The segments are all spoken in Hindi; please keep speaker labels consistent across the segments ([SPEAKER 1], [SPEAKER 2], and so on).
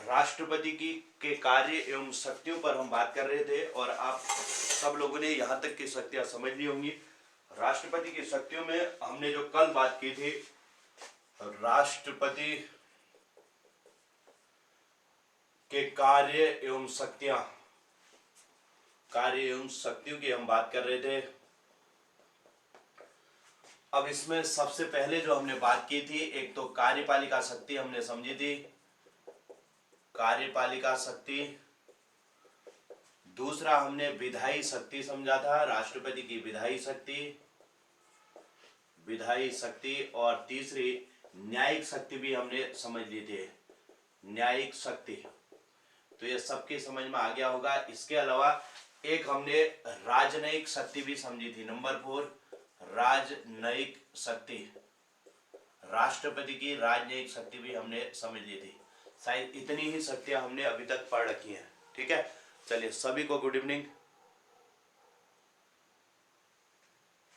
[SPEAKER 1] राष्ट्रपति की के कार्य एवं शक्तियों पर हम बात कर रहे थे और आप सब लोगों ने यहाँ तक की शक्तियाँ समझ ली होंगी। राष्ट्रपति की शक्तियों में हमने जो कल बात की थी, राष्ट्रपति के कार्य एवं शक्तियों की हम बात कर रहे थे। अब इसमें सबसे पहले जो हमने बात की थी, एक तो कार्यपालिका शक्ति हमने समझी थी, कार्यपालिका शक्ति। दूसरा हमने विधायी शक्ति समझा था, राष्ट्रपति की विधायी शक्ति। और तीसरी न्यायिक शक्ति भी हमने समझ ली थी, न्यायिक शक्ति। तो ये सबकी समझ में आ गया होगा। इसके अलावा एक हमने राजनयिक शक्ति भी समझी थी, नंबर 4 राजनयिक शक्ति। राष्ट्रपति की राजनयिक शक्ति भी हमने समझ ली थी। शायद इतनी ही शक्तियां हमने अभी तक पढ़ रखी हैं। ठीक है, चलिए सभी को गुड इवनिंग।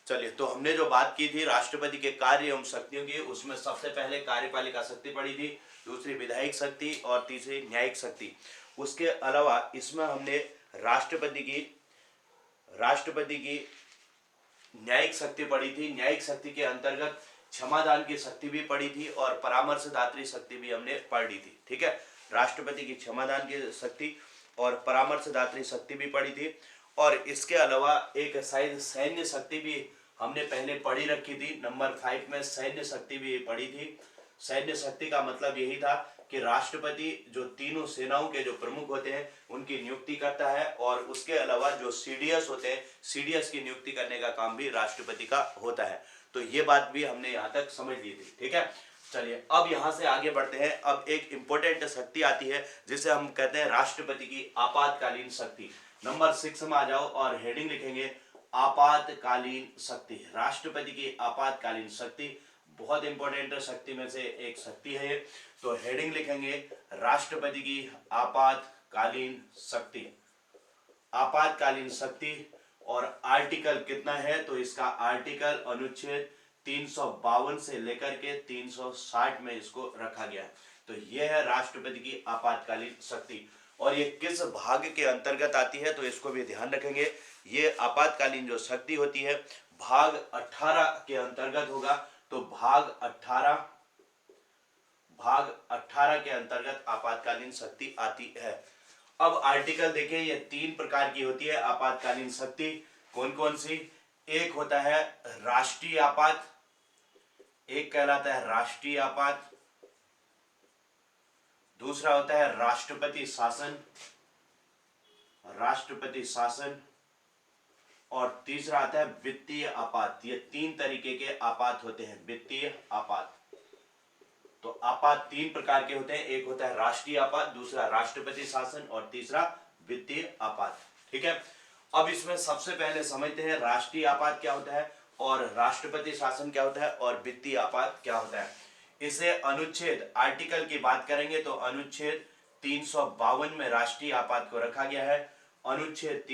[SPEAKER 1] चलिए, तो हमने जो बात की थी राष्ट्रपति के कार्य एवं शक्तियों की, उसमें सबसे पहले कार्यपालिका शक्ति पढ़ी थी, दूसरी विधायिक शक्ति और तीसरी न्यायिक शक्ति। उसके अलावा इसमें हमने राष्ट्रपति की न्यायिक शक्ति पढ़ी थी। न्यायिक शक्ति के अंतर्गत क्षमादान की शक्ति भी पढ़ी थी और परामर्शदात्री शक्ति भी हमने पढ़ी थी। ठीक है, राष्ट्रपति की क्षमादान की शक्ति और परामर्शदात्री शक्ति भी पढ़ी थी। और इसके अलावा एक शायद सैन्य शक्ति भी हमने पहले पढ़ी रखी थी, नंबर 5 में सैन्य शक्ति भी पढ़ी थी। सैन्य शक्ति का मतलब यही था कि राष्ट्रपति जो तीनों सेनाओं के जो प्रमुख होते हैं उनकी नियुक्ति करता है, और उसके अलावा जो सीडीएस होते हैं, सीडीएस की नियुक्ति करने का काम भी राष्ट्रपति का होता है। तो ये बात भी हमने यहाँ तक समझ ली थी। ठीक है, चलिए अब यहाँ से आगे बढ़ते हैं। अब एक इंपॉर्टेंट शक्ति आती है जिसे हम कहते हैं राष्ट्रपति की आपातकालीन शक्ति। नंबर 6 में आ जाओ और हेडिंग लिखेंगे आपातकालीन शक्ति। राष्ट्रपति की आपातकालीन शक्ति बहुत इंपॉर्टेंट शक्ति में से एक शक्ति है। तो हेडिंग लिखेंगे राष्ट्रपति की आपातकालीन शक्ति। आपातकालीन शक्ति। और आर्टिकल कितना है, तो इसका आर्टिकल अनुच्छेद 352 से लेकर के 360 में इसको रखा गया है। तो यह है राष्ट्रपति की आपातकालीन शक्ति। और ये किस भाग के अंतर्गत आती है, तो इसको भी ध्यान रखेंगे। ये आपातकालीन जो शक्ति होती है भाग 18 के अंतर्गत होगा। तो भाग 18 के अंतर्गत आपातकालीन शक्ति आती है। अब आर्टिकल देखिए, ये 3 प्रकार की होती है आपातकालीन शक्ति। कौन कौन सी? एक होता है राष्ट्रीय आपात, एक कहलाता है राष्ट्रीय आपात। दूसरा होता है राष्ट्रपति शासन। और तीसरा आता है वित्तीय आपात। ये 3 तरीके के आपात होते हैं, वित्तीय आपात। तो आपात 3 प्रकार के होते हैं, एक होता है राष्ट्रीय आपात, दूसरा राष्ट्रपति शासन और तीसरा वित्तीय आपात। ठीक है, अब इसमें सबसे पहले समझते हैं राष्ट्रीय आपात क्या होता है और राष्ट्रपति शासन क्या होता है और वित्तीय आपात क्या होता है। इसे अनुच्छेद आर्टिकल की बात करेंगे तो अनुच्छेद 352 में राष्ट्रीय आपात को रखा गया है। अनुच्छेद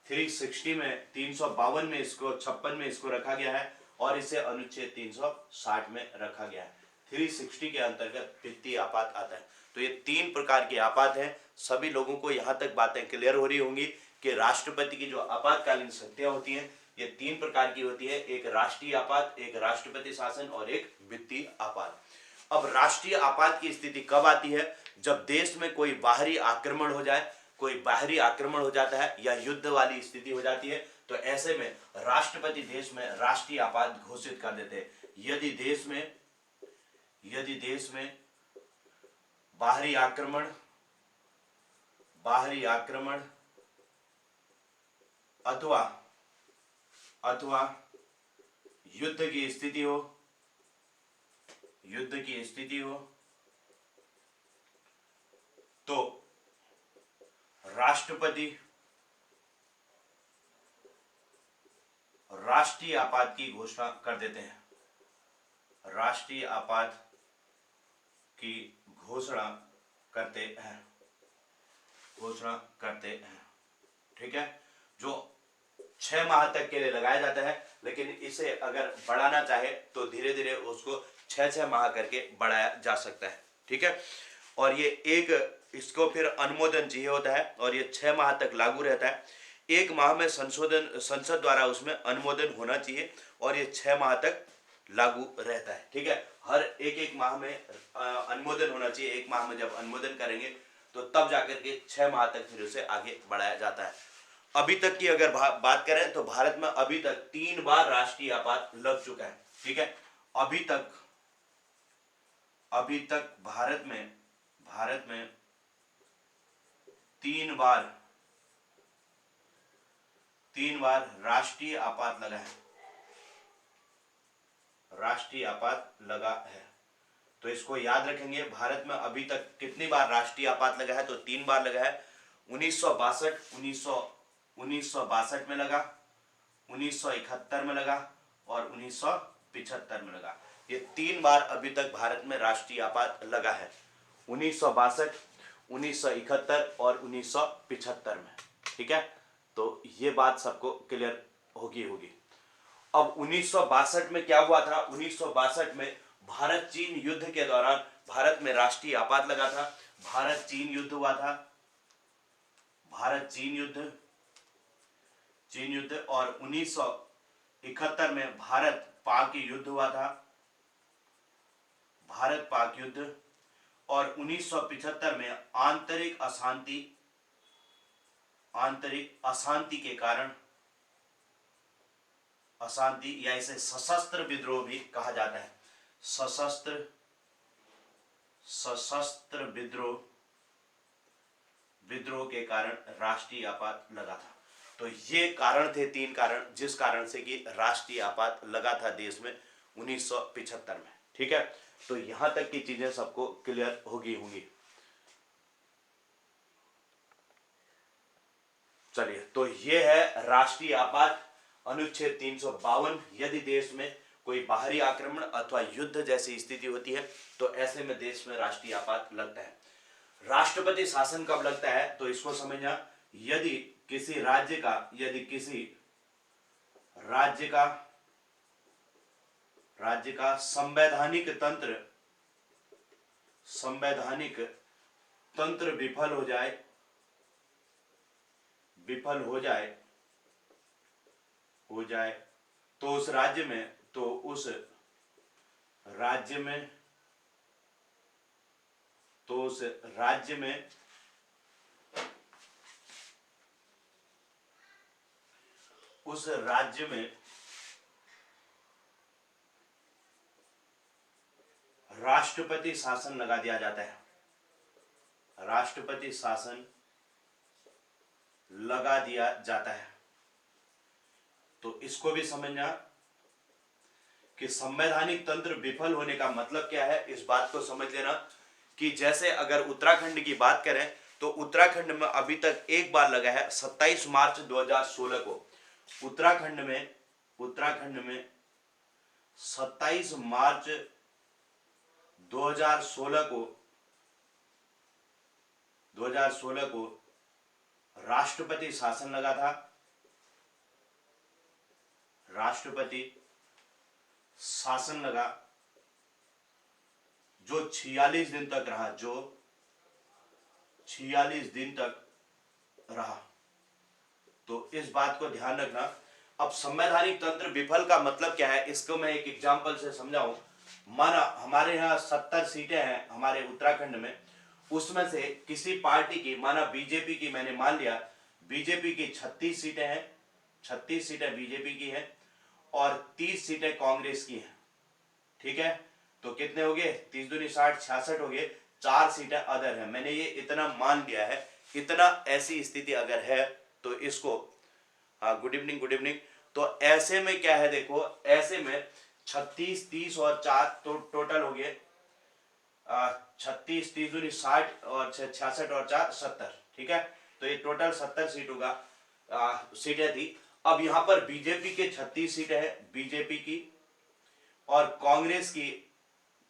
[SPEAKER 1] 360 में 352 में इसको 56 में इसको रखा गया है और इसे अनुच्छेद 360 में रखा गया है। 360 के अंतर्गत वित्तीय आपात आता है। तो ये 3 प्रकार के आपात हैं। सभी लोगों को यहाँ तक बातें क्लियर हो रही होंगी कि राष्ट्रपति की जो आपातकालीन शक्तियां होती हैं ये 3 प्रकार की होती है, एक राष्ट्रीय आपात, एक राष्ट्रपति शासन और एक वित्तीय आपात। अब राष्ट्रीय आपात की स्थिति कब आती है? जब देश में कोई बाहरी आक्रमण हो जाए, कोई बाहरी आक्रमण हो जाता है या युद्ध वाली स्थिति हो जाती है, तो ऐसे में राष्ट्रपति देश में राष्ट्रीय आपात घोषित कर देते हैं। यदि देश में बाहरी आक्रमण अथवा युद्ध की स्थिति हो तो राष्ट्रपति राष्ट्रीय आपात की घोषणा कर देते हैं। राष्ट्रीय आपात की घोषणा करते हैं। ठीक है, जो 6 माह तक के लिए लगाया जाता है, लेकिन इसे अगर बढ़ाना चाहे तो धीरे धीरे उसको 6 माह करके बढ़ाया जा सकता है। ठीक है, और ये इसको फिर अनुमोदन चाहिए होता है और ये 6 माह तक लागू रहता है। 1 माह में संसद द्वारा उसमें अनुमोदन होना चाहिए और ये 6 माह तक लागू रहता है। ठीक है, हर एक माह में अनुमोदन होना चाहिए। 1 माह में जब अनुमोदन करेंगे तो तब जाकर के 6 माह तक फिर उसे आगे बढ़ाया जाता है। अभी तक की अगर बात करें तो भारत में अभी तक 3 बार राष्ट्रीय आपात लग चुका है। ठीक है, अभी तक भारत में 3 बार राष्ट्रीय आपात लगा है। तो इसको याद रखेंगे, भारत में अभी तक कितनी बार राष्ट्रीय आपात लगा है, तो 3 बार लगा है। 1962 में लगा, 1971 में लगा और 1975 में लगा। ये 3 बार अभी तक भारत में राष्ट्रीय आपात लगा है, 1962, 1971 और 1975 में। ठीक है, तो ये बात सबको क्लियर होगी। अब 1962 में क्या हुआ था? 1962 में भारत चीन युद्ध के दौरान भारत में राष्ट्रीय आपात लगा था। भारत चीन युद्ध हुआ था, चीन युद्ध और 1971 में भारत पाक युद्ध हुआ था, भारत पाक युद्ध। और 1975 में आंतरिक अशांति के कारण, अशांति या इसे सशस्त्र विद्रोह भी कहा जाता है, सशस्त्र विद्रोह के कारण राष्ट्रीय आपात लगा था। तो ये कारण थे, 3 कारण, जिस कारण से कि राष्ट्रीय आपात लगा था देश में 1975 में। ठीक है, तो यहां तक की चीजें सबको क्लियर होंगी। चलिए, तो ये है राष्ट्रीय आपात अनुच्छेद 352। यदि देश में कोई बाहरी आक्रमण अथवा युद्ध जैसी स्थिति होती है तो ऐसे में देश में राष्ट्रीय आपात लगता है। राष्ट्रपति शासन कब लगता है? तो इसको समझना, यदि किसी राज्य का संवैधानिक तंत्र विफल हो जाए तो उस राज्य में राष्ट्रपति शासन लगा दिया जाता है। राष्ट्रपति शासन लगा दिया जाता है। तो इसको भी समझना कि संवैधानिक तंत्र विफल होने का मतलब क्या है, इस बात को समझ लेना कि जैसे अगर उत्तराखंड की बात करें तो उत्तराखंड में अभी तक 1 बार लगा है, 27 मार्च 2016 को उत्तराखंड में 27 मार्च 2016 को राष्ट्रपति शासन लगा था। राष्ट्रपति शासन लगा जो 46 दिन तक रहा। तो इस बात को ध्यान रखना। अब संवैधानिक तंत्र विफल का मतलब क्या है, इसको मैं एक एग्जांपल से समझाऊं। माना हमारे यहाँ 70 सीटें हैं हमारे उत्तराखंड में, उसमें से किसी पार्टी की, माना बीजेपी की, मैंने मान लिया बीजेपी की 36 सीटें हैं, 36 सीटें बीजेपी की हैं और 30 सीटें कांग्रेस की हैं। ठीक है, तो कितने हो गए? 30 दूनी 60, 66 हो गए। 4 सीटें अदर हैं। मैंने ये इतना मान लिया है। इतना ऐसी स्थिति अगर है तो इसको गुड इवनिंग। तो ऐसे में क्या है, देखो ऐसे में 36, 30 और 4 तो टोटल हो गए 36, 30 दूनी 60 और 66 और 4 70। ठीक है, तो ये टोटल 70 सीट होगा, सीटें थी। अब यहां पर बीजेपी के 36 सीटें हैं बीजेपी की, और कांग्रेस की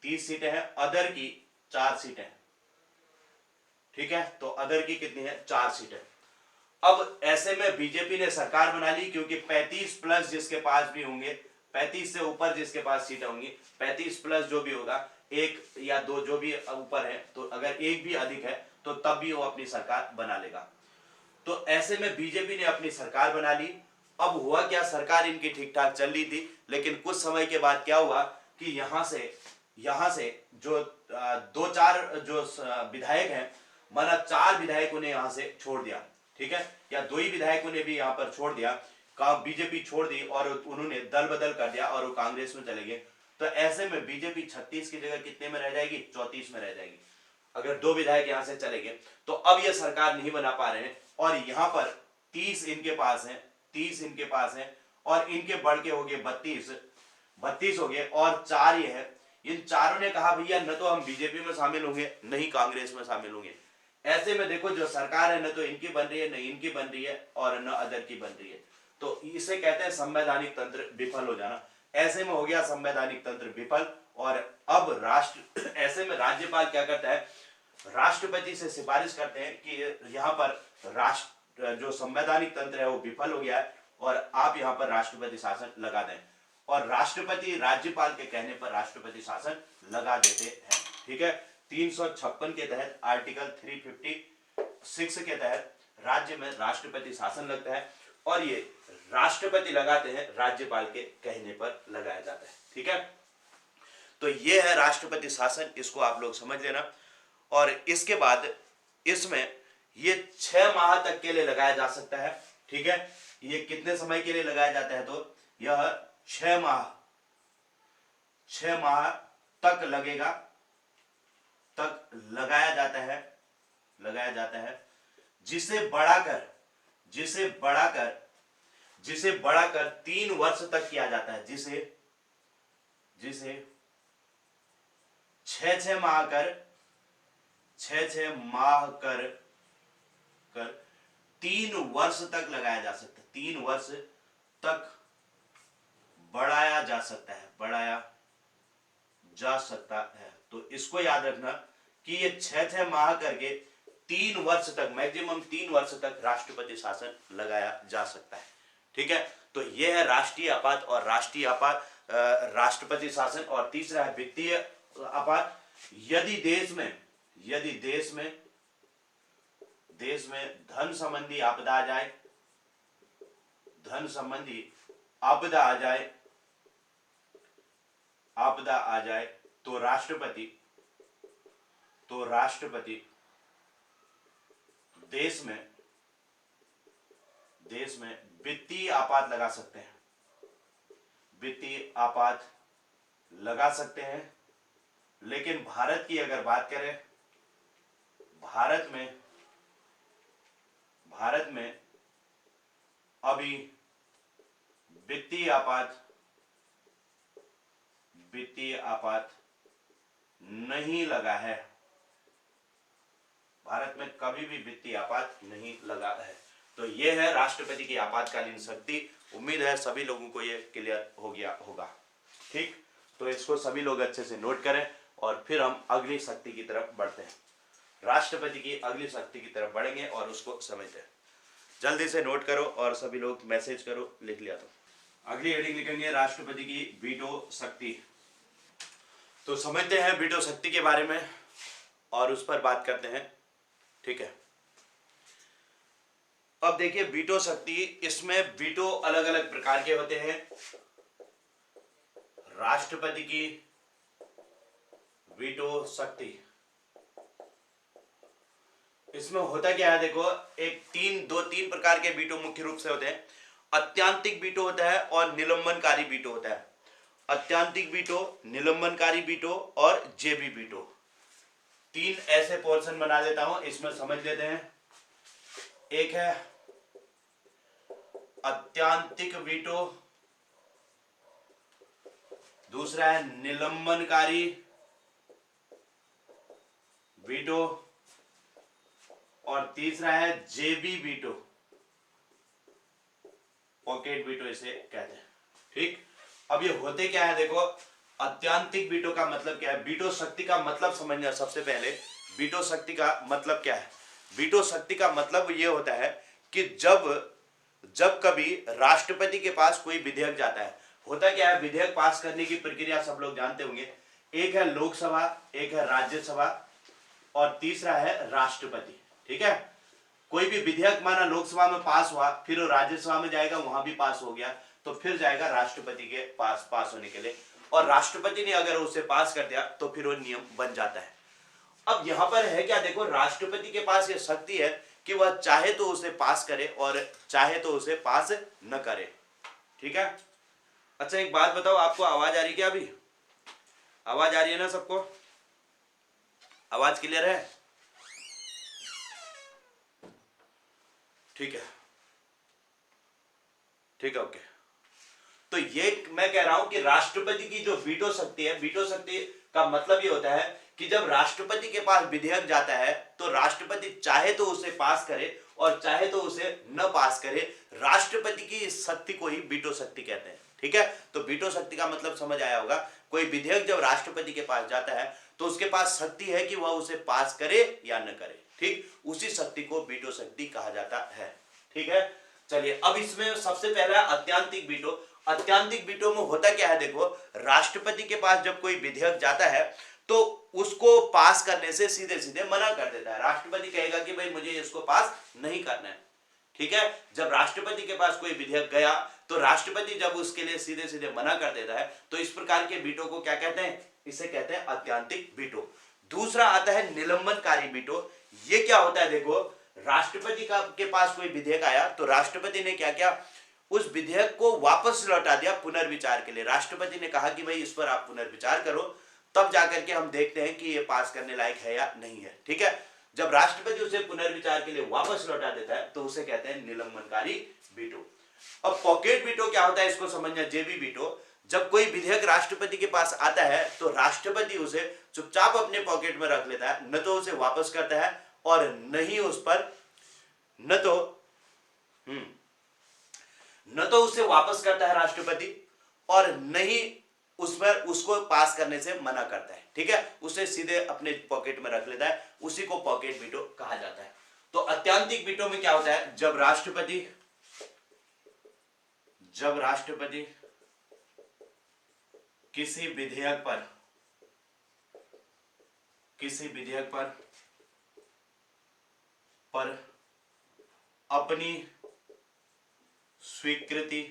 [SPEAKER 1] 30 सीटें हैं, अदर की 4 सीटें हैं। ठीक है, तो अदर की कितनी है? 4 सीटें। अब ऐसे में बीजेपी ने सरकार बना ली, क्योंकि 35 प्लस जिसके पास भी होंगे, 35 से ऊपर जिसके पास सीटें होंगी, 35 प्लस जो भी होगा, एक या दो जो भी ऊपर है, तो अगर एक भी अधिक है तो तब भी वो अपनी सरकार बना लेगा। तो ऐसे में बीजेपी ने अपनी सरकार बना ली। अब हुआ क्या, सरकार इनकी ठीक ठाक चल रही थी, लेकिन कुछ समय के बाद क्या हुआ कि यहां से जो दो चार जो विधायक हैं, माना 4 विधायकों ने यहां से छोड़ दिया, ठीक है, या 2 ही विधायकों ने भी यहां पर छोड़ दिया, का बीजेपी छोड़ दी और उन्होंने दल बदल कर दिया और वो कांग्रेस में चले गए। तो ऐसे में बीजेपी 36 की जगह कितने में रह जाएगी, 34 में रह जाएगी। अगर 2 विधायक यहां से चले गए तो अब ये सरकार नहीं बना पा रहे हैं, और यहां पर 30 इनके पास है, 30 इनके पास है, और इनके बढ़ के हो गए 32 हो गए, और 4 ये है। इन चारों ने कहा भैया न तो हम बीजेपी में शामिल होंगे, नहीं कांग्रेस में शामिल होंगे। ऐसे में देखो जो सरकार है न तो इनकी बन रही है, न इनकी बन रही है, और न अदर की बन रही है। तो इसे कहते हैं संवैधानिक तंत्र विफल हो जाना। ऐसे में हो गया संवैधानिक तंत्र विफल, और अब राष्ट्र ऐसे में राज्यपाल क्या करता है, राष्ट्रपति से सिफारिश करते हैं कि यहाँ पर राष्ट्र जो संवैधानिक तंत्र है वो विफल हो गया है, और आप यहाँ पर राष्ट्रपति शासन लगा दें, और राष्ट्रपति राज्यपाल के कहने पर राष्ट्रपति शासन लगा देते हैं। ठीक है, 356 के तहत, आर्टिकल 356 के तहत राज्य में राष्ट्रपति शासन लगता है, और ये राष्ट्रपति लगाते हैं, राज्यपाल के कहने पर लगाया जाता है। ठीक है, तो ये है राष्ट्रपति शासन, इसको आप लोग समझ लेना। और इसके बाद इसमें ये 6 माह तक के लिए लगाया जा सकता है। ठीक है, ये कितने समय के लिए लगाया जाता है, तो यह 6 माह तक लगेगा, तक लगाया जाता है, जिसे बढ़ाकर 3 वर्ष तक किया जाता है, जिसे 6 माह कर 3 वर्ष तक लगाया जा सकता है, 3 वर्ष तक बढ़ाया जा सकता है। तो इसको याद रखना कि ये 6 माह करके 3 वर्ष तक, मैक्सिमम 3 वर्ष तक राष्ट्रपति शासन लगाया जा सकता है। ठीक है, तो ये है राष्ट्रीय आपात और राष्ट्रपति शासन। और तीसरा है वित्तीय आपात। यदि देश में धन संबंधी आपदा आ जाए तो राष्ट्रपति देश में वित्तीय आपात लगा सकते हैं। लेकिन भारत की अगर बात करें, भारत में अभी वित्तीय आपात नहीं लगा है, भारत में कभी भी वित्तीय आपात नहीं लगा है। तो यह है राष्ट्रपति की आपातकालीन शक्ति। उम्मीद है सभी लोगों को यह क्लियर हो गया होगा। ठीक, तो इसको सभी लोग अच्छे से नोट करें, और फिर हम अगली शक्ति की तरफ बढ़ते हैं। राष्ट्रपति की अगली शक्ति की तरफ बढ़ेंगे और उसको समझते हैं। जल्दी से नोट करो और सभी लोग मैसेज करो, लिख लिया तो। अगली हेडिंग लिखेंगे राष्ट्रपति की वीटो शक्ति। तो समझते हैं वीटो शक्ति के बारे में और उस पर बात करते हैं। ठीक है, अब देखिए वीटो शक्ति, इसमें वीटो अलग अलग प्रकार के होते हैं। राष्ट्रपति की वीटो शक्ति, इसमें होता क्या है, देखो एक 3 प्रकार के वीटो मुख्य रूप से होते हैं। अत्यांतिक वीटो होता है और निलंबनकारी वीटो होता है। अत्यांतिक वीटो, निलंबनकारी वीटो और जेबी वीटो, 3 ऐसे पोर्शन बना देता हूं, इसमें समझ लेते हैं। एक है अत्यांतिक वीटो, दूसरा है निलंबनकारी वीटो, और तीसरा है जेबी वीटो, पॉकेट वीटो इसे कहते हैं। ठीक, अब ये होते क्या है, देखो अत्यांतिक वीटो का मतलब क्या है, वीटो शक्ति का मतलब समझना। सबसे पहले वीटो शक्ति का मतलब क्या है। वीटो शक्ति का मतलब ये होता है कि जब कभी राष्ट्रपति के पास कोई विधेयक जाता है, होता क्या है, विधेयक पास करने की प्रक्रिया सब लोग जानते होंगे। एक है लोकसभा, एक है राज्यसभा और तीसरा है राष्ट्रपति। ठीक है, कोई भी विधेयक माना लोकसभा में पास हुआ, फिर वो राज्यसभा में जाएगा, वहां भी पास हो गया, तो फिर जाएगा राष्ट्रपति के पास होने के लिए, और राष्ट्रपति ने अगर उसे पास कर दिया तो फिर वो नियम बन जाता है। अब यहां पर है क्या, देखो राष्ट्रपति के पास ये शक्ति है कि वह चाहे तो उसे पास करे और चाहे तो उसे पास न करे। ठीक है, अच्छा एक बात बताओ, आपको आवाज आ रही क्या? अभी आवाज आ रही है ना सबको? आवाज क्लियर है? ठीक है, ठीक है, ओके। तो ये मैं कह रहा हूं कि राष्ट्रपति की जो वीटो शक्ति है, वीटो शक्ति का मतलब ये होता है कि जब राष्ट्रपति के पास विधेयक जाता है तो राष्ट्रपति चाहे तो उसे पास करे और चाहे तो उसे न पास करे। राष्ट्रपति की इस शक्ति को ही वीटो शक्ति कहते हैं। ठीक है, तो वीटो शक्ति का मतलब समझ आया होगा। कोई विधेयक जब राष्ट्रपति के पास जाता है तो उसके पास शक्ति है कि वह उसे पास करे या न करे। ठीक, उसी शक्ति को वीटो शक्ति कहा जाता है। ठीक है, चलिए अब इसमें सबसे पहला अत्यंतिक वीटो। अत्यंतिक वीटो में होता क्या है, देखो राष्ट्रपति के पास जब कोई विधेयक जाता है तो उसको पास करने से सीधे सीधे मना कर देता है। राष्ट्रपति कहेगा कि भाई मुझे इसको पास नहीं करना है। ठीक है, जब राष्ट्रपति के पास कोई विधेयक गया तो राष्ट्रपति जब उसके लिए सीधे सीधे मना कर देता है तो इस प्रकार के वीटो को क्या कहते हैं? इसे कहते हैं अत्यंतिक वीटो। दूसरा आता है निलंबनकारी वीटो। ये क्या होता है, देखो राष्ट्रपति के पास कोई विधेयक आया तो राष्ट्रपति ने क्या किया, उस विधेयक को वापस लौटा दिया पुनर्विचार के लिए। राष्ट्रपति ने कहा कि भाई इस पर आप पुनर्विचार करो, तब जाकर के हम देखते हैं कि ये पास करने लायक है या नहीं है। ठीक है, जब राष्ट्रपति उसे पुनर्विचार के लिए वापस लौटा देता है तो उसे कहते हैं निलंबनकारी वीटो। अब पॉकेट वीटो क्या होता है, इसको समझना। जेबी वीटो, जब कोई विधेयक राष्ट्रपति के पास आता है तो राष्ट्रपति उसे चुपचाप अपने पॉकेट में रख लेता है, न तो उसे वापस करता है और न ही उस पर न तो उसे वापस करता है राष्ट्रपति और न ही उस पर उसको पास करने से मना करता है। ठीक है, उसे सीधे अपने पॉकेट में रख लेता है, उसी को पॉकेट वीटो कहा जाता है। तो अत्यंतिक वीटो में क्या होता है, जब राष्ट्रपति किसी विधेयक पर अपनी स्वीकृति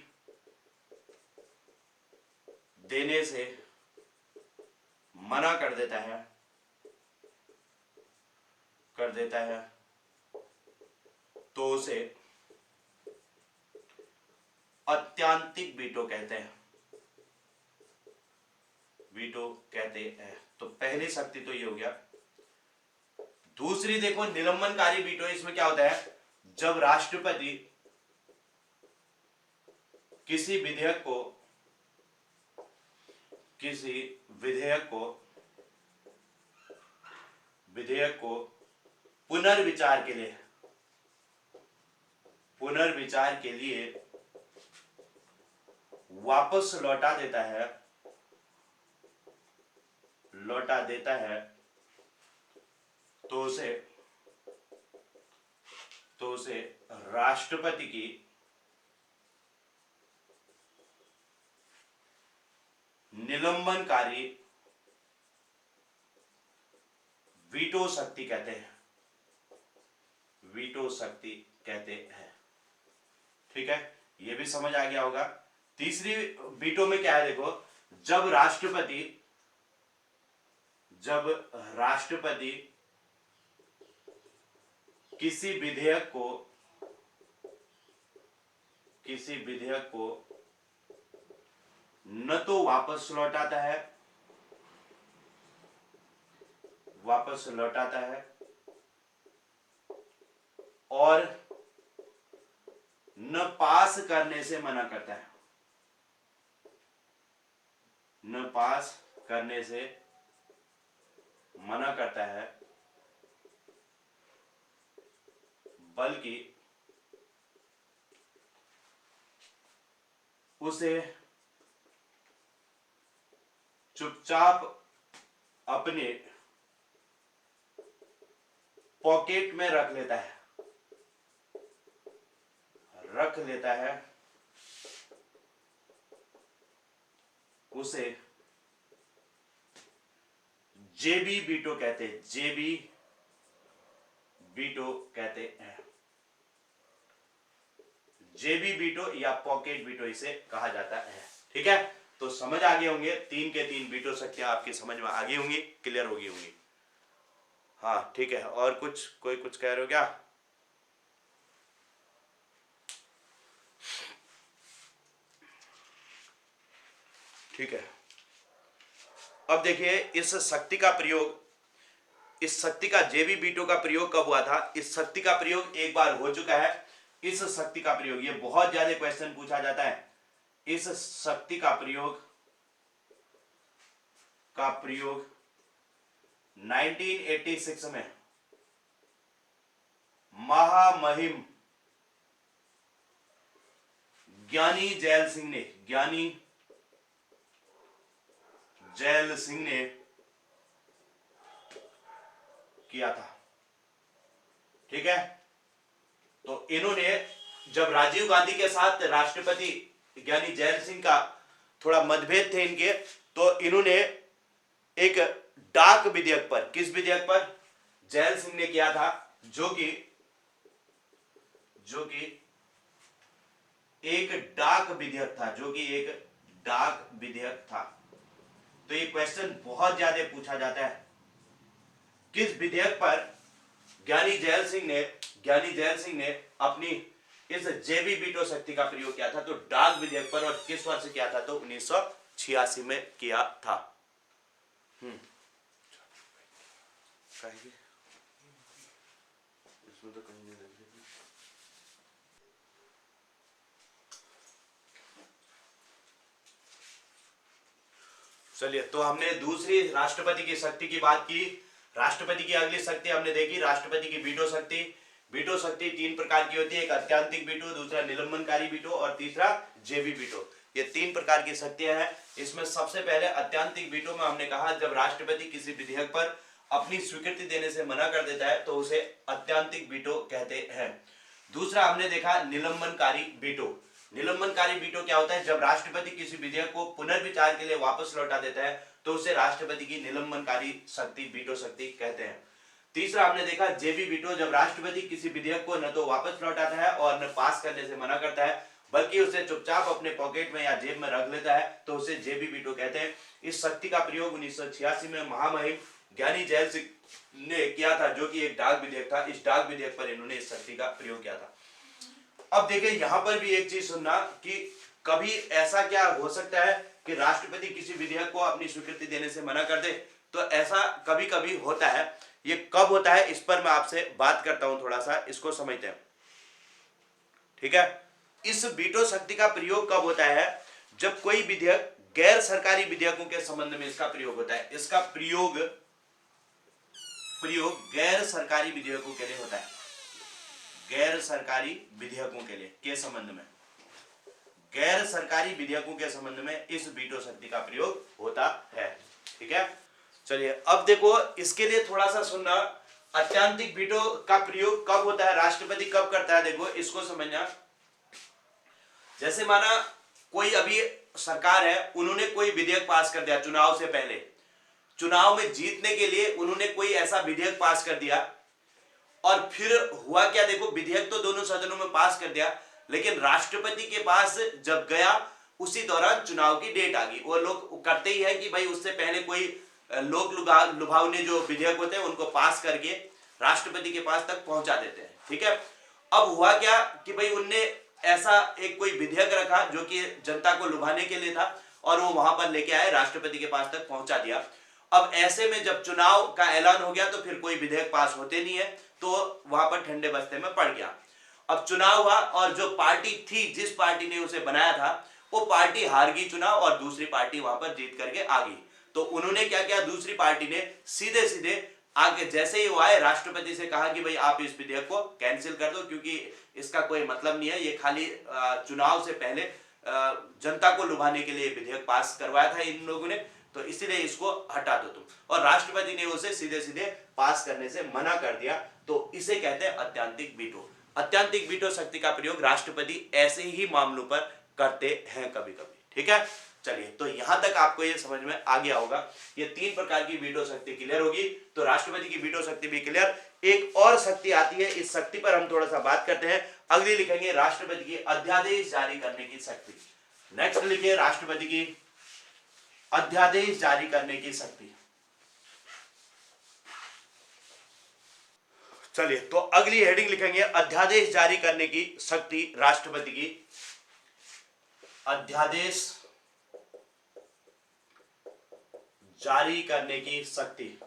[SPEAKER 1] देने से मना कर देता है तो उसे अत्यंतिक वीटो कहते हैं। तो पहली शक्ति तो ये हो गया। दूसरी देखो निलंबनकारी वीटो। इसमें क्या होता है, जब राष्ट्रपति किसी विधेयक को पुनर्विचार के लिए वापस लौटा देता है तो उसे राष्ट्रपति की निलंबनकारी वीटो शक्ति कहते हैं। ठीक है, ये भी समझ आ गया होगा। तीसरी वीटो में क्या है, देखो जब राष्ट्रपति किसी विधेयक को न तो वापस लौटाता है और न पास करने से मना करता है, बल्कि उसे चुपचाप अपने पॉकेट में रख लेता है, उसे जेबी वीटो कहते हैं, जेबी वीटो कहते हैं, जेबी वीटो या पॉकेट वीटो इसे कहा जाता है। ठीक है, तो समझ आ गए होंगे, 3 के 3 वीटो शक्तियां आपकी समझ में आ गई होंगी, क्लियर होगी होंगी। हाँ ठीक है, और कुछ कोई कुछ कह रहे हो क्या? ठीक है, अब देखिए इस शक्ति का प्रयोग, इस शक्ति का जेबी बीटो का प्रयोग कब हुआ था? इस शक्ति का प्रयोग एक बार हो चुका है। इस शक्ति का प्रयोग, ये बहुत ज्यादा क्वेश्चन पूछा जाता है, इस शक्ति का प्रयोग 1986 में महामहिम ज्ञानी जैल सिंह ने, ज्ञानी जैल सिंह ने किया था। ठीक है, तो इन्होंने जब राजीव गांधी के साथ राष्ट्रपति ज्ञानी जैल सिंह का थोड़ा मतभेद थे इनके, तो इन्होंने एक डाक विधेयक पर, किस विधेयक पर? जैल सिंह ने किया था, जो कि एक डाक विधेयक था, जो कि एक डाक विधेयक था। तो ये क्वेश्चन बहुत ज्यादा पूछा जाता है, किस विधेयक पर ज्ञानी जैल सिंह ने अपनी इस जेबी वीटो शक्ति का प्रयोग किया था? तो डाक विधेयक पर, और किस वर्ष किया था? तो 1986 में किया था। इसमें तो कहीं नहीं लग रही। चलिए, तो हमने दूसरी राष्ट्रपति की शक्ति की बात की। राष्ट्रपति की अगली शक्ति हमने देखी, राष्ट्रपति की वीटो शक्ति। वीटो शक्ति 3 प्रकार की होती है, एक अत्यंतिक वीटो, दूसरा निलंबनकारी वीटो और तीसरा जेबी वीटो। ये 3 प्रकार की शक्तियां हैं। इसमें सबसे पहले अत्यंतिक वीटो में हमने कहा, जब राष्ट्रपति किसी विधेयक पर अपनी स्वीकृति देने से मना कर देता है तो उसे अत्यंतिक वीटो कहते हैं। दूसरा हमने देखा निलंबनकारी वीटो। निलंबनकारी वीटो क्या होता है? जब राष्ट्रपति किसी विधेयक को पुनर्विचार के लिए वापस लौटा देता है तो उसे राष्ट्रपति की निलंबनकारी शक्ति, वीटो शक्ति कहते हैं। तीसरा हमने देखा जेबी वीटो, जब राष्ट्रपति किसी विधेयक को न तो वापस लौटाता है और न पास करने से मना करता है, बल्कि उसे चुपचाप अपने पॉकेट में या जेब में रख लेता है, तो उसे जेबी वीटो कहते हैं। इस शक्ति का प्रयोग 1986 में महामहिम ज्ञानी जैल सिंह ने किया था, जो कि एक डाक विधेयक था। इस डाक विधेयक पर इन्होंने इस शक्ति का प्रयोग किया था। अब देखिए, यहां पर भी एक चीज सुनना कि कभी ऐसा क्या हो सकता है कि राष्ट्रपति किसी विधेयक को अपनी स्वीकृति देने से मना कर दे? तो ऐसा कभी कभी होता है। ये कब होता है, इस पर मैं आपसे बात करता हूं, थोड़ा सा इसको समझते हैं। ठीक है, इस वीटो शक्ति का प्रयोग कब होता है? जब कोई विधेयक गैर सरकारी विधेयकों के संबंध में इसका प्रयोग होता है। इसका प्रयोग गैर सरकारी विधेयकों के लिए होता है, गैर सरकारी विधेयकों के लिए के संबंध में, गैर सरकारी विधेयकों के संबंध में इस वीटो शक्ति का प्रयोग होता है। ठीक है, चलिए अब देखो, इसके लिए थोड़ा सा सुनना, अत्यंतिक वीटो का प्रयोग कब होता है, राष्ट्रपति कब करता है? देखो इसको समझना। जैसे माना कोई अभी सरकार है, उन्होंने कोई विधेयक पास कर दिया चुनाव से पहले, चुनाव में जीतने के लिए उन्होंने कोई ऐसा विधेयक पास कर दिया, और फिर हुआ क्या? देखो, विधेयक तो दोनों सदनों में पास कर दिया, लेकिन राष्ट्रपति के पास जब गया उसी दौरान चुनाव की डेट आ गई। वो लोग करते ही है कि भाई उससे पहले कोई लोक लुभावने जो विधेयक होते हैं उनको पास करके राष्ट्रपति के पास तक पहुंचा देते हैं। ठीक है, अब हुआ क्या कि भाई उनने ऐसा एक कोई विधेयक रखा जो कि जनता को लुभाने के लिए था, और वो वहां पर लेके आए, राष्ट्रपति के पास तक पहुंचा दिया। अब ऐसे में जब चुनाव का ऐलान हो गया तो फिर कोई विधेयक पास होते नहीं है, तो वहां पर ठंडे बस्ते में पड़ गया। अब चुनाव हुआ, और जो पार्टी थी, जिस पार्टी ने उसे बनाया था, वो पार्टी हार गई चुनाव और दूसरी पार्टी वहां पर जीत करके आ गई। तो उन्होंने क्या किया, दूसरी पार्टी ने सीधे सीधे आगे, जैसे ही वो आए, राष्ट्रपति से कहा कि भाई आप इस विधेयक को कैंसिल कर दो, क्योंकि इसका कोई मतलब नहीं है, ये खाली चुनाव से पहले जनता को लुभाने के लिए विधेयक पास करवाया था इन लोगों ने, तो इसीलिए इसको हटा दो तुम। और राष्ट्रपति ने उसे सीधे सीधे पास करने से मना कर दिया। तो इसे कहते हैं अत्यंतिक वीटो। अत्यंतिक वीटो शक्ति का प्रयोग राष्ट्रपति ऐसे ही मामलों पर करते हैं कभी कभी। ठीक है, चलिए, तो यहां तक आपको ये समझ में आ गया होगा, ये 3 प्रकार की वीटो शक्ति क्लियर होगी। तो राष्ट्रपति की वीटो शक्ति भी क्लियर। एक और शक्ति आती है, इस शक्ति पर हम थोड़ा सा बात करते हैं। अगली लिखेंगे राष्ट्रपति की अध्यादेश जारी करने की शक्ति। नेक्स्ट लिखिए राष्ट्रपति की अध्यादेश जारी करने की शक्ति। चलिए, तो अगली हेडिंग लिखेंगे अध्यादेश जारी करने की शक्ति, राष्ट्रपति की अध्यादेश जारी करने की शक्ति।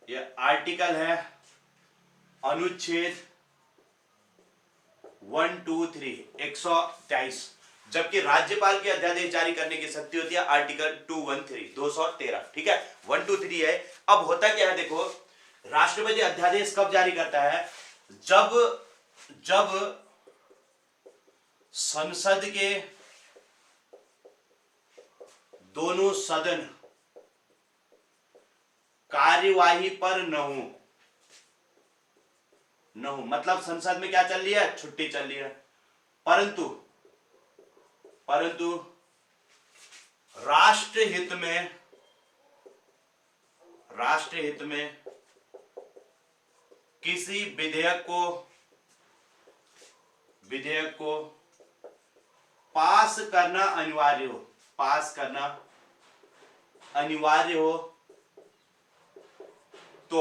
[SPEAKER 1] यह आर्टिकल है अनुच्छेद 123 जबकि राज्यपाल की अध्यादेश जारी करने की शक्ति होती है आर्टिकल 213। ठीक है, 123 है। अब होता क्या है, देखो, राष्ट्रपति अध्यादेश कब जारी करता है? जब संसद के दोनों सदन कार्यवाही पर न हो, मतलब संसद में क्या चल रही है? छुट्टी चल रही है। परंतु राष्ट्रहित में किसी विधेयक को पास करना अनिवार्य हो तो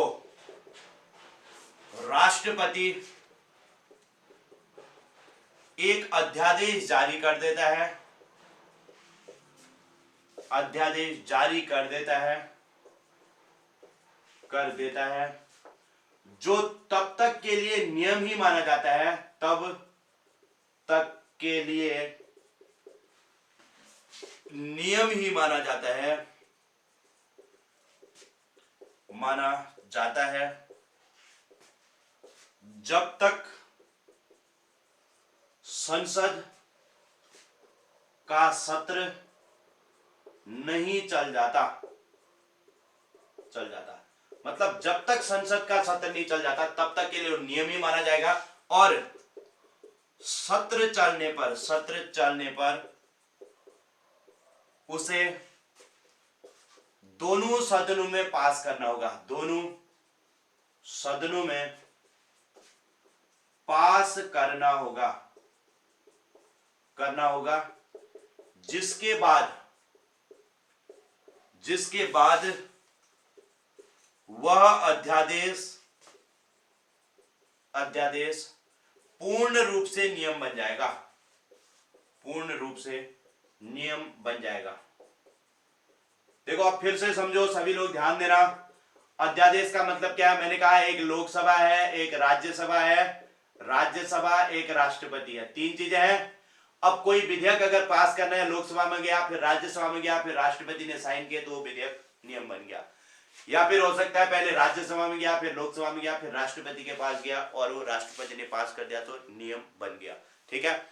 [SPEAKER 1] राष्ट्रपति एक अध्यादेश जारी कर देता है, जो तब तक के लिए नियम ही माना जाता है, तब तक के लिए नियम ही माना जाता है जब तक संसद का सत्र नहीं चल जाता। मतलब जब तक संसद का सत्र नहीं चल जाता तब तक के लिए नियम ही माना जाएगा, और सत्र चलने पर उसे दोनों सदनों में पास करना होगा। दोनों सदनों में पास करना होगा, जिसके बाद वह अध्यादेश पूर्ण रूप से नियम बन जाएगा। देखो, अब फिर से समझो, सभी लोग ध्यान देना। अध्यादेश का मतलब क्या है? मैंने कहा एक लोकसभा है, एक राज्यसभा है, एक राष्ट्रपति है, 3 चीजें हैं। अब कोई विधेयक अगर पास करना है, लोकसभा में गया, फिर राज्यसभा में गया, फिर राष्ट्रपति ने साइन किया, तो वो विधेयक नियम बन गया। या फिर हो सकता है पहले राज्यसभा में गया, फिर लोकसभा में गया, फिर राष्ट्रपति के पास गया और वो राष्ट्रपति ने पास कर दिया तो नियम बन गया। ठीक है,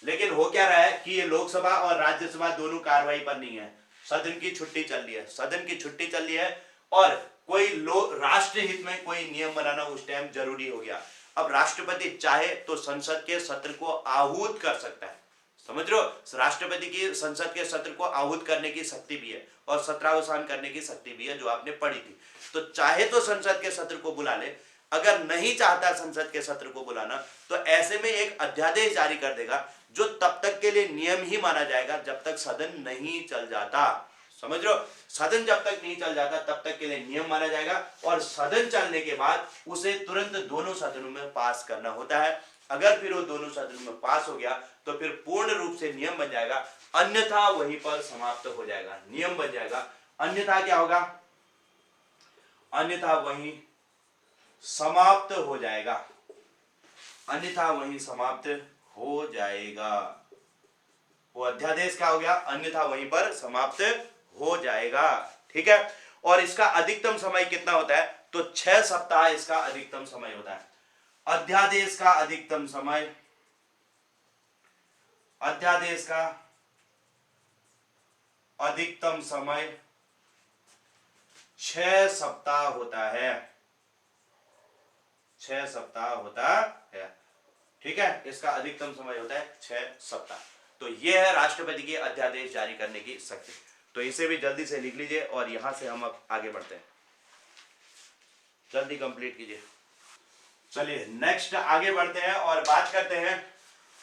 [SPEAKER 1] लेकिन हो क्या रहा है कि ये लोकसभा और राज्यसभा दोनों कार्रवाई पर नहीं है, सदन की छुट्टी चल रही है और कोई राष्ट्रहित में कोई नियम बनाना उस टाइम जरूरी हो गया। अब राष्ट्रपति चाहे तो संसद के सत्र को आहूत कर सकता है, समझ रहे हो? राष्ट्रपति की संसद के सत्र को आहूत करने की शक्ति भी है और सत्रावसान करने की शक्ति भी है, जो आपने पढ़ी थी। तो चाहे तो संसद के सत्र को बुला ले, अगर नहीं चाहता संसद के सत्र को बुलाना तो ऐसे में एक अध्यादेश जारी कर देगा, जो तब तक के लिए नियम ही माना जाएगा जब तक सदन नहीं चल जाता। समझ रहे हो? सदन जब तक नहीं चल जाता तब तक के लिए नियम माना जाएगा, और सदन चलने के बाद उसे तुरंत दोनों सदनों में पास करना होता है। अगर फिर वो दोनों सदनों में पास हो गया तो फिर पूर्ण रूप से नियम बन जाएगा, अन्यथा वहीं पर समाप्त हो जाएगा, नियम बन जाएगा। अन्यथा क्या होगा? अन्यथा वहीं समाप्त हो जाएगा। वो अध्यादेश क्या हो गया? अन्यथा वहीं पर समाप्त हो जाएगा। ठीक है, और इसका अधिकतम समय कितना होता है? तो 6 सप्ताह इसका अधिकतम समय होता है। अध्यादेश का अधिकतम समय 6 सप्ताह होता है। 6 सप्ताह होता है। ठीक है, इसका अधिकतम समय होता है 6 सप्ताह। तो ये है राष्ट्रपति की अध्यादेश जारी करने की शक्ति। तो इसे भी जल्दी से लिख लीजिए और यहां से हम अब आगे बढ़ते हैं, जल्दी कंप्लीट कीजिए। चलिए नेक्स्ट आगे बढ़ते हैं और बात करते हैं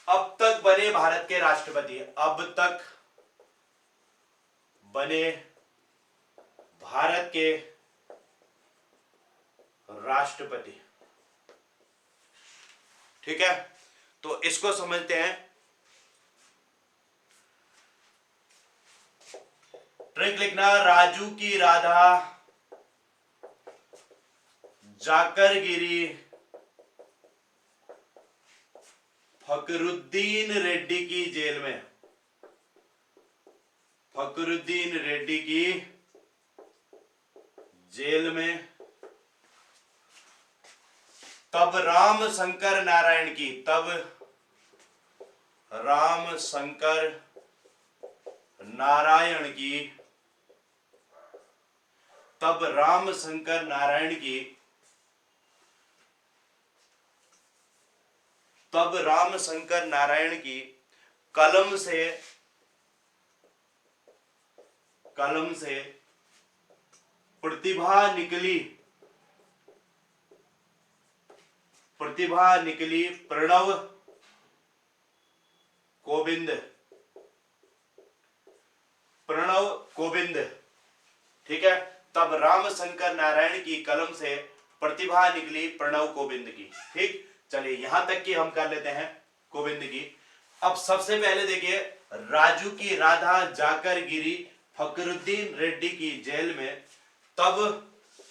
[SPEAKER 1] अब तक बने भारत के राष्ट्रपति। अब तक बने भारत के राष्ट्रपति, ठीक है। तो इसको समझते हैं। ट्रिक लिखना, राजू की राधा जाकर गिरी फकरुद्दीन रेड्डी की जेल में। फकरुद्दीन रेड्डी की जेल में। तब राम शंकर नारायण की, तब राम शंकर नारायण की, तब राम शंकर नारायण की, तब राम शंकर नारायण की कलम से प्रतिभा निकली, प्रतिभा निकली प्रणव कोविंद, प्रणव कोविंद, ठीक है। तब राम शंकर नारायण की कलम से प्रतिभा निकली प्रणव कोविंद की, ठीक। चलिए यहां तक कि हम कर लेते हैं कोविंद की। अब सबसे पहले देखिए, राजू की राधा जाकर गिरी फकरुद्दीन रेड्डी की जेल में, तब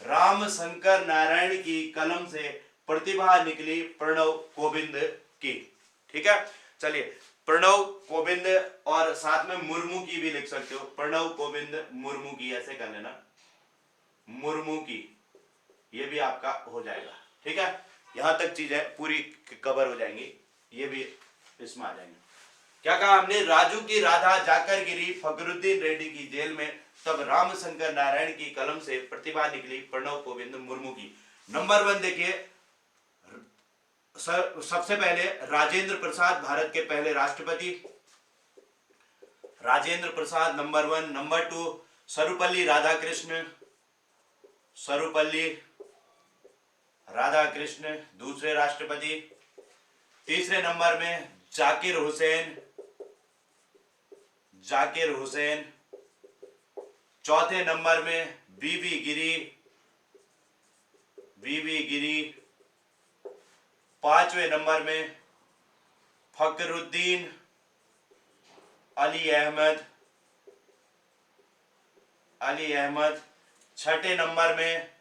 [SPEAKER 1] राम शंकर नारायण की कलम से प्रतिभा निकली प्रणव कोविंद की, ठीक है। चलिए प्रणव कोविंद और साथ में मुर्मू की भी लिख सकते हो, प्रणव कोविंद मुर्मू की, ऐसे कर लेना, मुर्मू की, ये भी आपका हो जाएगा, ठीक है। यहां तक चीजें पूरी कवर हो जाएंगी, ये भी इसमें आ जाएंगे। क्या कहा हमने, राजू की राधा जाकर गिरी फकरुद्दीन रेड्डी की जेल में, तब राम शंकर नारायण की कलम से प्रतिभा निकली प्रणव कोविंद मुर्मू की। नंबर 1 देखिए, सबसे पहले राजेंद्र प्रसाद भारत के पहले राष्ट्रपति, राजेंद्र प्रसाद नंबर 1। नंबर 2 सर्वपल्ली राधाकृष्ण, सर्वपल्ली राधाकृष्ण दूसरे राष्ट्रपति। तीसरे नंबर में जाकिर हुसैन, जाकिर हुसैन। चौथे नंबर में बीबी गिरी, बीबी गिरी। पांचवें नंबर में फकरुद्दीन अली अहमद, अली अहमद। छठे नंबर में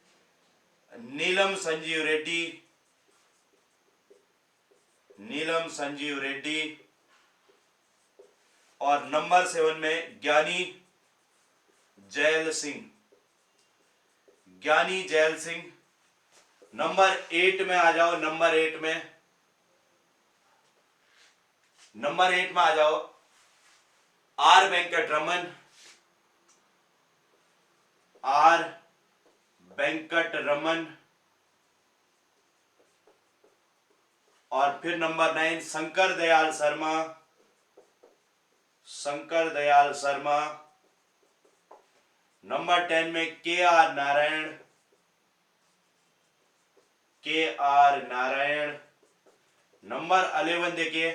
[SPEAKER 1] नीलम संजीव रेड्डी, नीलम संजीव रेड्डी। और नंबर 7 में ज्ञानी जैल सिंह, ज्ञानी जैल सिंह। नंबर 8 में आ जाओ, नंबर 8 में, नंबर 8 में आ जाओ आर वेंकट रमन, आर वेंकट रमन। और फिर नंबर 9 शंकर दयाल शर्मा, शंकर दयाल शर्मा। नंबर 10 में के आर नारायण, के आर नारायण। नंबर 11 देखिए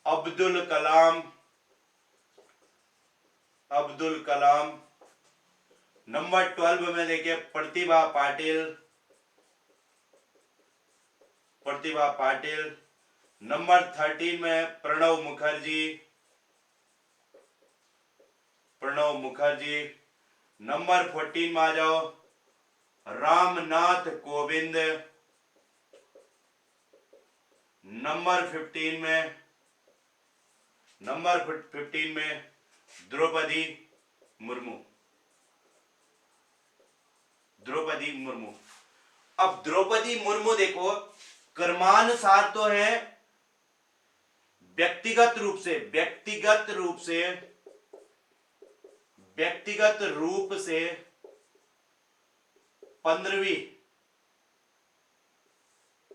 [SPEAKER 1] अब्दुल कलाम, अब्दुल कलाम। नंबर 12 में देखिए प्रतिभा पाटिल, प्रतिभा पाटिल। नंबर 13 में प्रणव मुखर्जी, प्रणव मुखर्जी। नंबर 14 में आ जाओ रामनाथ कोविंद। नंबर 15 में, नंबर 15 में द्रौपदी मुर्मू, द्रौपदी मुर्मू। अब द्रौपदी मुर्मू देखो क्रमानुसार तो है, व्यक्तिगत रूप से, व्यक्तिगत रूप से, व्यक्तिगत रूप से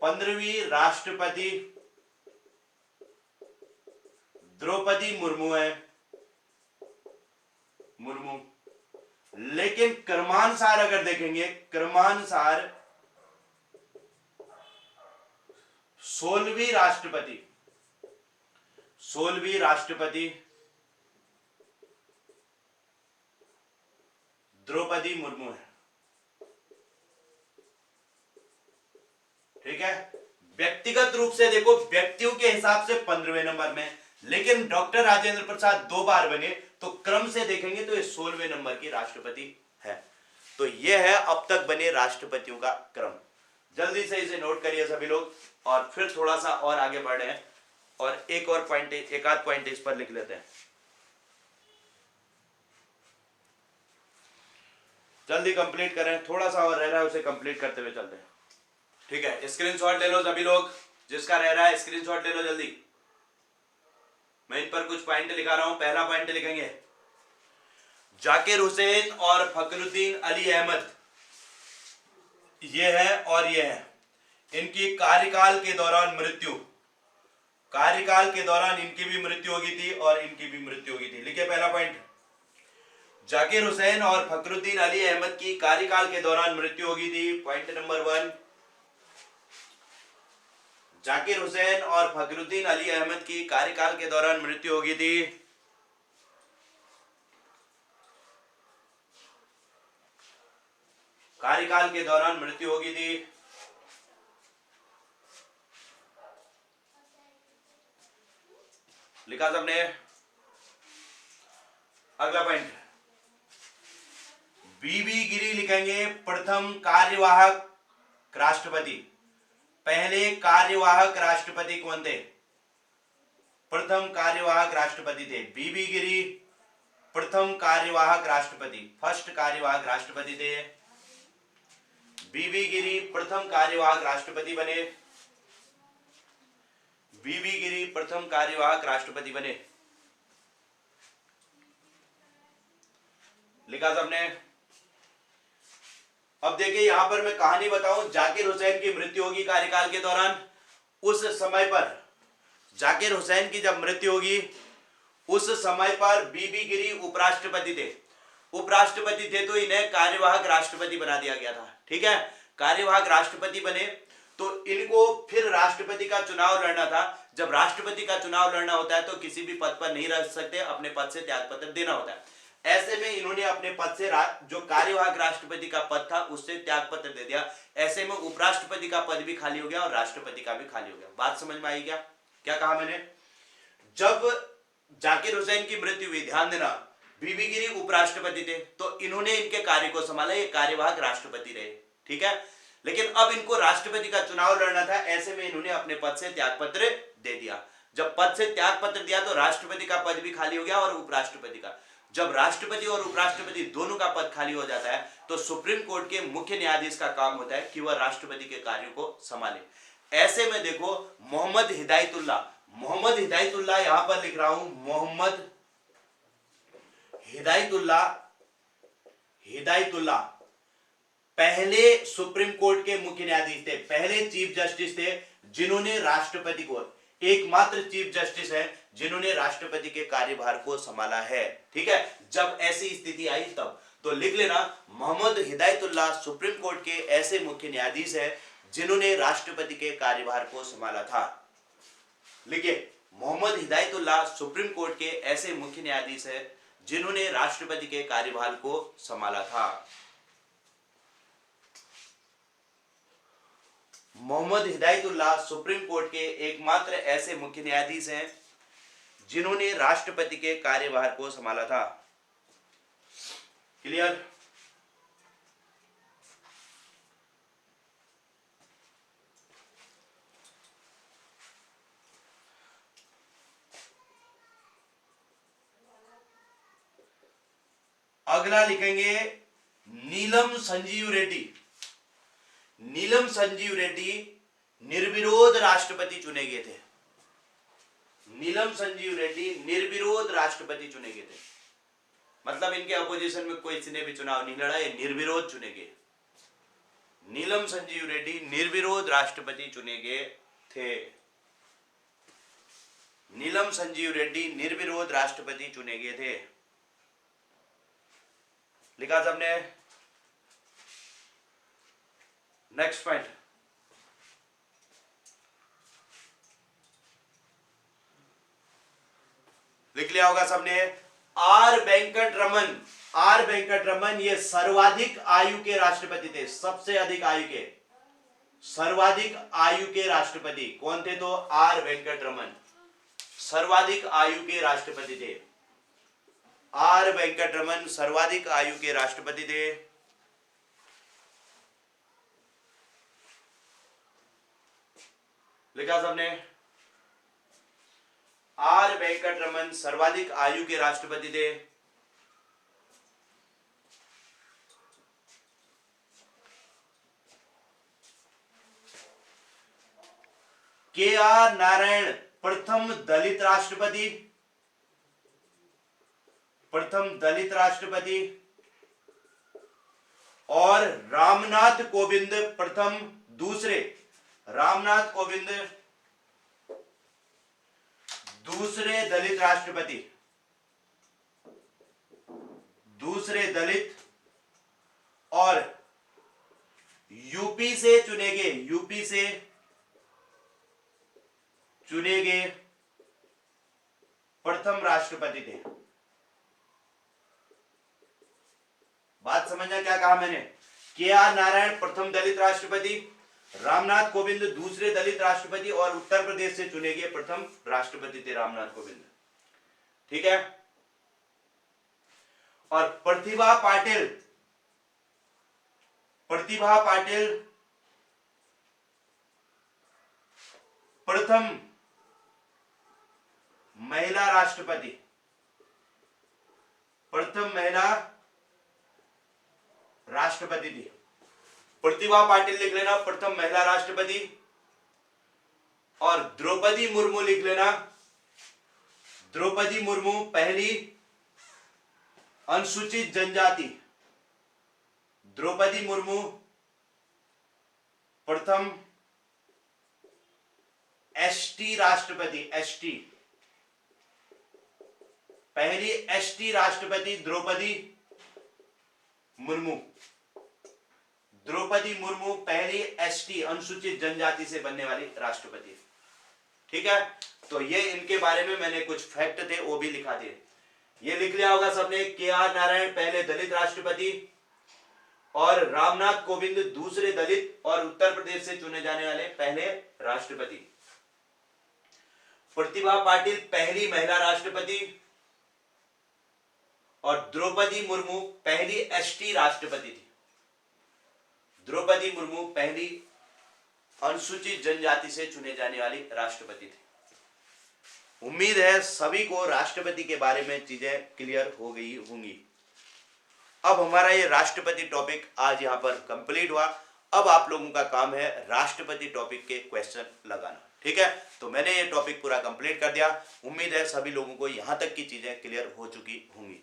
[SPEAKER 1] 15वीं राष्ट्रपति द्रौपदी मुर्मू है, मुर्मू। लेकिन क्रमानुसार अगर देखेंगे, क्रमानुसार 16वीं राष्ट्रपति, 16वीं राष्ट्रपति द्रौपदी मुर्मू है। ठीक है, व्यक्तिगत रूप से देखो, व्यक्तियों के हिसाब से 15वें नंबर में, लेकिन डॉक्टर राजेंद्र प्रसाद 2 बार बने, तो क्रम से देखेंगे तो ये 16वें नंबर की राष्ट्रपति है। तो ये है अब तक बने राष्ट्रपतियों का क्रम। जल्दी से इसे नोट करिए सभी लोग, और फिर थोड़ा सा और आगे बढ़ रहे हैं, और एक और पॉइंट, एक आध पॉइंट इस पर लिख लेते हैं। जल्दी कंप्लीट करें, थोड़ा सा और रह रहा है, उसे कंप्लीट करते हुए चलते हैं। ठीक है, स्क्रीनशॉट ले लो सभी लोग, जिसका रह रहा है स्क्रीनशॉट ले लो जल्दी। मैं इन पर कुछ पॉइंट लिखा रहा हूं। पहला पॉइंट लिखेंगे, जाकिर हुसैन और फखरुद्दीन अली अहमद, ये है और ये है, इनकी कार्यकाल के दौरान मृत्यु, कार्यकाल के दौरान इनकी भी मृत्यु होगी थी और इनकी भी मृत्यु होगी थी। लिखिए पहला पॉइंट, जाकिर हुसैन और फखरुद्दीन अली अहमद की कार्यकाल के दौरान मृत्यु होगी थी। पॉइंट नंबर 1, जाकिर हुसैन और फखरुद्दीन अली अहमद की कार्यकाल के दौरान मृत्यु होगी थी। कार्यकाल के दौरान मृत्यु होगी थी। लिखा सबने? अगला पॉइंट, बीबी गिरी लिखेंगे प्रथम कार्यवाहक राष्ट्रपति। पहले कार्यवाहक राष्ट्रपति कौन थे? प्रथम कार्यवाहक राष्ट्रपति थे बीबी गिरी, प्रथम कार्यवाहक राष्ट्रपति, फर्स्ट कार्यवाहक राष्ट्रपति थे बीबी गिरी, प्रथम कार्यवाहक राष्ट्रपति बने। बीबी गिरी प्रथम कार्यवाहक राष्ट्रपति बने। लिखा सबने? अब देखिए यहां पर मैं कहानी बताऊं, जाकिर हुसैन की मृत्यु होगी कार्यकाल के दौरान। उस समय पर जाकिर हुसैन की जब मृत्यु होगी, उस समय पर बीबी गिरी उपराष्ट्रपति थे। उपराष्ट्रपति थे तो इन्हें कार्यवाहक राष्ट्रपति बना दिया गया था। ठीक है, कार्यवाहक राष्ट्रपति बने तो इनको फिर राष्ट्रपति का चुनाव लड़ना था। जब राष्ट्रपति का चुनाव लड़ना होता है तो किसी भी पद पर नहीं रह सकते, अपने पद से त्यागपत्र देना होता है। ऐसे में इन्होंने अपने पद से, जो कार्यवाहक राष्ट्रपति का पद था उससे त्यागपत्र दे दिया। ऐसे में उपराष्ट्रपति का पद भी खाली हो गया और राष्ट्रपति का भी खाली हो गया। बात समझ में आई क्या? क्या कहा मैंने? जब जाकिर हुसैन की मृत्यु हुई, ध्यान देना, बीबी गिरी उपराष्ट्रपति थे तो इन्होंने इनके कार्य को संभाला, ये कार्यवाहक राष्ट्रपति रहे। ठीक है, लेकिन अब इनको राष्ट्रपति का चुनाव लड़ना था। ऐसे में इन्होंने अपने पद से त्यागपत्र दे दिया। जब पद से त्यागपत्र दिया तो राष्ट्रपति का पद भी खाली हो गया और उपराष्ट्रपति का। जब राष्ट्रपति और उपराष्ट्रपति दोनों का पद खाली हो जाता है तो सुप्रीम कोर्ट के मुख्य न्यायाधीश का काम होता है कि वह राष्ट्रपति के कार्यों को संभाले। ऐसे में देखो, मोहम्मद हिदायतुल्लाह, मोहम्मद हिदायतुल्लाह यहां पर लिख रहा हूं, मोहम्मद हिदायतुल्लाह, हिदायतुल्लाह पहले सुप्रीम कोर्ट के मुख्य न्यायाधीश थे, पहले चीफ जस्टिस थे जिन्होंने राष्ट्रपति को, एकमात्र चीफ जस्टिस है जिन्होंने राष्ट्रपति के कार्यभार को संभाला है। ठीक है, जब ऐसी स्थिति आई तब तो लिख लेना, मोहम्मद हिदायतुल्लाह सुप्रीम कोर्ट के ऐसे मुख्य न्यायाधीश है जिन्होंने राष्ट्रपति के कार्यभार को संभाला था। लिखिए, मोहम्मद हिदायतुल्लाह सुप्रीम कोर्ट के ऐसे मुख्य न्यायाधीश है जिन्होंने राष्ट्रपति के कार्यभार को संभाला था। मोहम्मद हिदायतुल्लाह सुप्रीम कोर्ट के एकमात्र ऐसे मुख्य न्यायाधीश हैं जिन्होंने राष्ट्रपति के कार्यभार को संभाला था। क्लियर? अगला लिखेंगे नीलम संजीव रेड्डी। नीलम संजीव रेड्डी निर्विरोध राष्ट्रपति चुने गए थे। नीलम संजीव रेड्डी निर्विरोध राष्ट्रपति चुने गए थे, मतलब इनके अपोजिशन में कोई ने भी चुनाव नहीं लड़ा, ये निर्विरोध चुने गए। नीलम संजीव रेड्डी निर्विरोध राष्ट्रपति चुने गए थे। नीलम संजीव रेड्डी निर्विरोध राष्ट्रपति चुने गए थे। लिखा सबने? नेक्स्ट पॉइंट, लिख लिया होगा सबने। आर वेंकट रमन ये सर्वाधिक आयु के राष्ट्रपति थे, सबसे अधिक आयु के, सर्वाधिक आयु के राष्ट्रपति कौन थे? तो आर वेंकट रमन सर्वाधिक आयु के राष्ट्रपति थे। आर वेंकट रमन सर्वाधिक आयु के राष्ट्रपति थे। लिखा सबने? आर वेंकट रमन सर्वाधिक आयु के राष्ट्रपति थे। के आर नारायण प्रथम दलित राष्ट्रपति, और रामनाथ कोविंद प्रथम दूसरे दलित राष्ट्रपति, और यूपी से चुने गए प्रथम राष्ट्रपति थे। बात समझना क्या कहा मैंने? के आर नारायण प्रथम दलित राष्ट्रपति, रामनाथ कोविंद दूसरे दलित राष्ट्रपति, और उत्तर प्रदेश से चुने गए प्रथम राष्ट्रपति थे रामनाथ कोविंद। ठीक है। और प्रतिभा पाटिल प्रथम महिला राष्ट्रपति थी। प्रतिभा पाटिल लिख लेना, प्रथम महिला राष्ट्रपति। और द्रौपदी मुर्मू लिख लेना, द्रौपदी मुर्मू पहली अनुसूचित जनजाति, द्रौपदी मुर्मू प्रथम एसटी राष्ट्रपति, पहली एसटी राष्ट्रपति द्रौपदी मुर्मू पहली एसटी अनुसूचित जनजाति से बनने वाली राष्ट्रपति। ठीक है। तो ये इनके बारे में मैंने कुछ फैक्ट थे वो भी लिखा दिए। ये लिख लिया होगा सबने। के आर नारायण पहले दलित राष्ट्रपति, और रामनाथ कोविंद दूसरे दलित और उत्तर प्रदेश से चुने जाने वाले पहले राष्ट्रपति। प्रतिभा पाटिल पहली महिला राष्ट्रपति, और द्रौपदी मुर्मू पहली एसटी राष्ट्रपति थी। द्रौपदी मुर्मू पहली अनुसूचित जनजाति से चुने जाने वाली राष्ट्रपति थी। उम्मीद है सभी को राष्ट्रपति के बारे में चीजें क्लियर हो गई होंगी। अब हमारा ये राष्ट्रपति टॉपिक आज यहाँ पर कंप्लीट हुआ। अब आप लोगों का काम है राष्ट्रपति टॉपिक के क्वेश्चन लगाना। ठीक है। तो मैंने ये टॉपिक पूरा कंप्लीट कर दिया। उम्मीद है सभी लोगों को यहाँ तक की चीजें क्लियर हो चुकी होंगी।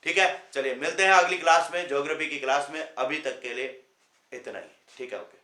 [SPEAKER 1] ठीक है। चलिए मिलते हैं अगली क्लास में, ज्योग्राफी की क्लास में। अभी तक के लिए इतना ही। ठीक है। ओके।